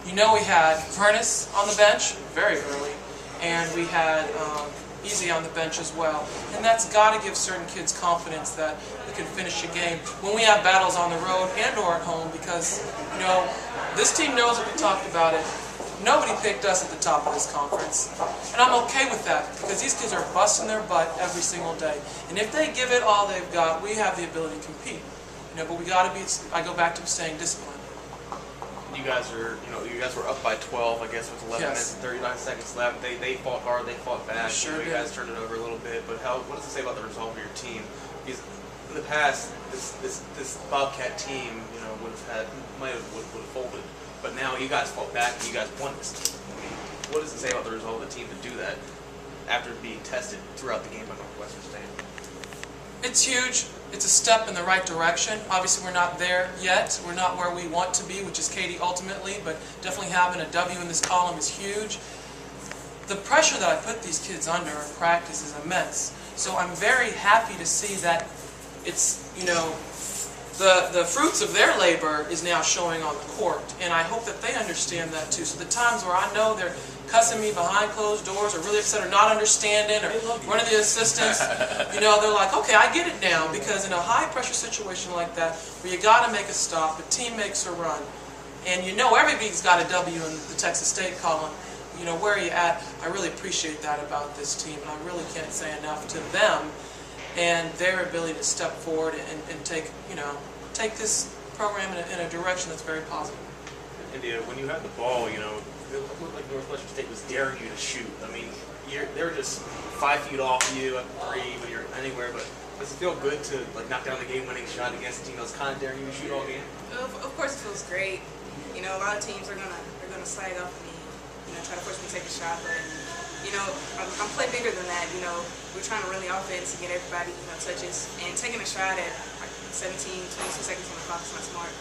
You know, we had Furnace on the bench very early, and we had Easy on the bench as well. And that's got to give certain kids confidence that they can finish a game when we have battles on the road and or at home, because, you know, this team knows that we talked about it. Nobody picked us at the top of this conference. And I'm okay with that, because these kids are busting their butt every single day. And if they give it all they've got, we have the ability to compete. You know, but we got to be, I go back to saying discipline. You guys are, you guys were up by 12, I guess, with 11 minutes and 39 seconds left. They fought hard, they fought back. Sure you guys turned it over a little bit, but what does it say about the resolve of your team? Because in the past, this Bobcat team, would have folded, but now you guys fought back and you guys won this. I mean, what does it say about the resolve of the team to do that after being tested throughout the game by Northwestern State? It's huge. It's a step in the right direction. Obviously, we're not there yet. We're not where we want to be, which is Katy ultimately, but definitely having a W in this column is huge. The pressure that I put these kids under in practice is immense. So I'm very happy to see that it's, the fruits of their labor is now showing on the court. And I hope that they understand that too. So the times where I know they're cussing me behind closed doors or really upset or not understanding, or one of the assistants, they're like, okay, I get it now, because in a high pressure situation like that, where you got to make a stop, a team makes a run, and everybody's got a W in the Texas State column, where are you at? I really appreciate that about this team, and I really can't say enough to them and their ability to step forward and take this program in a direction that's very positive. India, when you had the ball, it looked like Northwestern State was daring you to shoot. I mean, they were just 5 feet off you at 3 when you're anywhere, but does it feel good to knock down the game-winning shot against a team that's kind of daring you to shoot all game? Of course it feels great. A lot of teams are gonna sag up at me, try to force me to take a shot, but I'm playing bigger than that. We're trying to run the offense and get everybody touches, and taking a shot at 17, 22 seconds on the clock is not smart.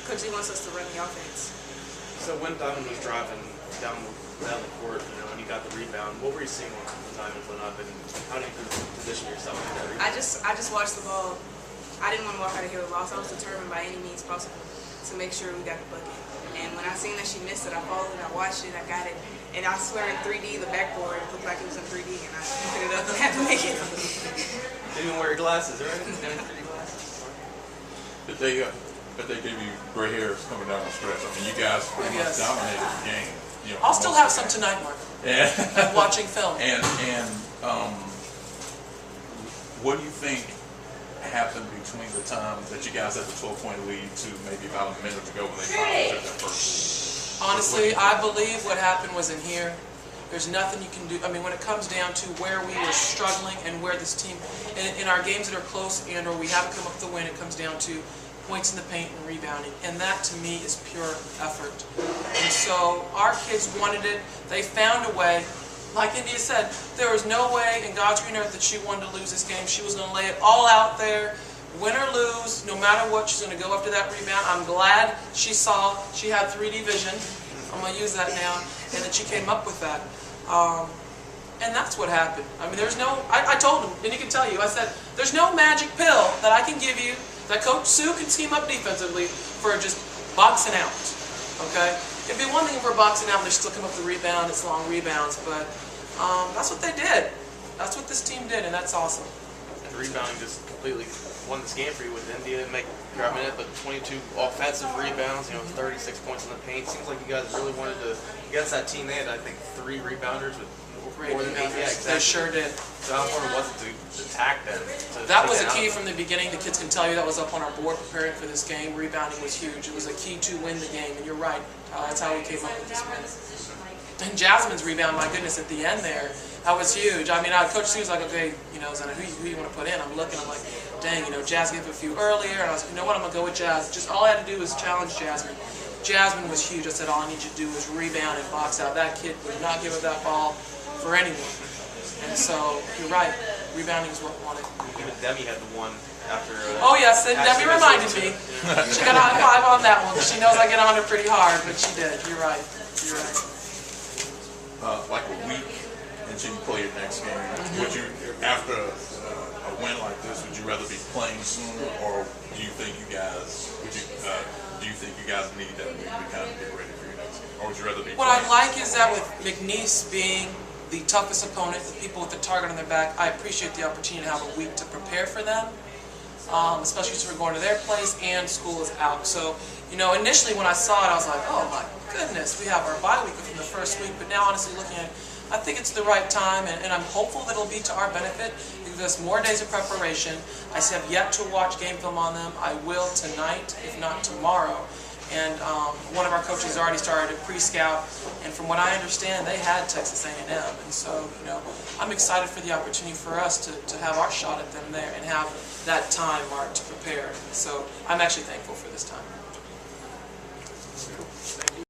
Coach G wants us to run the offense. So when Diamond was driving down the court, and you got the rebound, what were you seeing when Diamond went up, and how did you position yourself in that rebound? I just watched the ball. I didn't want to walk out of here with loss. I was determined by any means possible to make sure we got the bucket. And when I seen that she missed it, I followed it, I watched it, I got it. And I swear in 3D, the backboard looked like it was in 3D, and I put it up and had to make it. Didn't even wear your glasses, right? 3D glasses. But they gave you gray hairs coming down the stretch. I mean, you guys pretty much dominated the game. I'll still have some tonight, Mark. Yeah. Watching film. And what do you think happened between the time that you guys had the 12-point lead to maybe about a minute ago when they finally took that first? Honestly, I believe what happened was in here. There's nothing you can do. I mean, when it comes down to where we were struggling and where this team, in our games that are close and or we haven't come up with the win, it comes down to points in the paint and rebounding. And that, to me, is pure effort. And so our kids wanted it. They found a way. Like India said, there was no way in God's green earth that she wanted to lose this game. She was going to lay it all out there, win or lose, no matter what, she's going to go after that rebound. I'm glad she had 3D vision. I'm going to use that now. And that she came up with that. And that's what happened. I mean, there's no, I told him, and he can tell you, I said, there's no magic pill that I can give you that Coach Sue can scheme up defensively for just boxing out. Okay? It'd be one thing if we're boxing out and they still come up with the rebound, it's long rebounds, but that's what they did. That's what this team did, and that's awesome. And rebounding just completely won this game for you with India, grabbing it, but 22 offensive rebounds, 36 points in the paint. Seems like you guys really wanted to, against that team, they had, I think, 3 rebounders with more than 8. Yeah, exactly. They sure did. So how important was it to attack them? That was a key from the beginning. The kids can tell you that was up on our board preparing for this game. Rebounding was huge. It was a key to win the game, and you're right. That's how we came up with this win. And Jasmine's rebound, my goodness, at the end there, that was huge. I mean, Coach Sue was like, okay, Zena, who you want to put in? I'm looking, I'm like, dang, Jazz gave a few earlier, and I was like, you know what, I'm going to go with Jazz. Just all I had to do was challenge Jasmine. Jasmine was huge. I said, all I need you to do is rebound and box out. That kid would not give up that ball for anyone. And so, you're right, rebounding is what we wanted. Even Demi had the one after... oh yes, and Demi reminded me. She got a high five on that one. She knows I get on her pretty hard, but she did. You're right. You're right. Like a week until you play your next game, would you, after a win like this, would you rather be playing sooner, or do you think you guys need that week to kind of get ready for your next game, or would you rather be What I playing? like is that with McNeese being the toughest opponent, the people with the target on their back, I appreciate the opportunity to have a week to prepare for them, especially since we're going to their place and school is out. So, you know, initially when I saw it, I was like, oh my goodness, we have our bye week from the first week, but now honestly looking at it, I think it's the right time, and I'm hopeful that it'll be to our benefit. It gives us more days of preparation. I have yet to watch game film on them. I will tonight, if not tomorrow. And one of our coaches already started a pre-scout, and from what I understand, they had Texas A&M. And so, you know, I'm excited for the opportunity for us to have our shot at them there and have that time marked to prepare. So I'm actually thankful for this time.